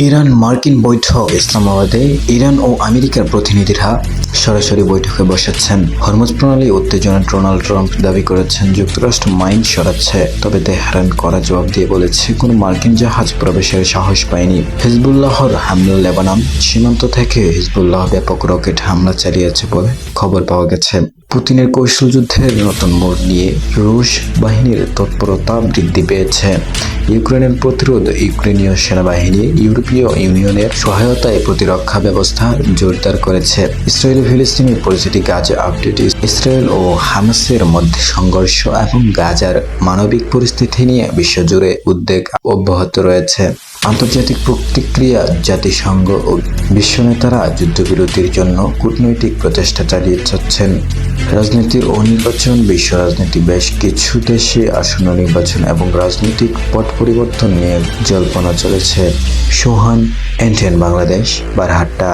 Iran মার্কিন বৈঠক ইসলামাবাদে Iran ও আমেরিকার প্রতিনিধিরা সরাসরি বৈঠকে বসেছেন। হরমুজ প্রণালী উত্তেজনা ডোনাল্ড ট্রাম্প দাবি করেছেন যুক্তরাষ্ট্র মাইন সরাচ্ছে, তবে তেহরান কড়া জবাব দিয়ে বলেছে কোনো মার্কিন জাহাজ প্রবেশের সাহস পায়নি। হিজবুল্লাহর হামলা লেবানন সীমান্ত থেকে হিজবুল্লাহ ব্যাপক রকেট হামলা চালিয়েছে বলে খবর পাওয়া গেছে। পুতিনের কৌশল যুদ্ধের নতুন মোড় নিয়ে রুশ বাহিনীর তৎপরতা বৃদ্ধি পেয়েছে। ইউক্রেনের প্রতিরোধ ইউক্রেনীয় সেনাবাহিনী ইউরোপীয় ইউনিয়নের সহায়তায় প্রতিরক্ষা ব্যবস্থা জোরদার করেছে। ইসরায়েল ফিলিস্তিনের পরিস্থিতি গাজা আপডেট। ইসরায়েল ও হামাসের মধ্যে সংঘর্ষ এবং গাজার মানবিক পরিস্থিতি নিয়ে বিশ্বজুড়ে উদ্বেগ অব্যাহত রয়েছে। আন্তর্জাতিক প্রতিক্রিয়া জাতিসংঘ ও বিশ্ব নেতারা যুদ্ধবিরতির জন্য কূটনৈতিক প্রচেষ্টা চালিয়ে যাচ্ছেন। রাজনীতির ও নির্বাচন। বিশ্ব রাজনীতি বেশ কিছু দেশে আসন্ন নির্বাচন এবং রাজনৈতিক পট পরিবর্তন নিয়ে জল্পনা চলেছে। সোহান, NTN বাংলাদেশ, বারহাট্টা।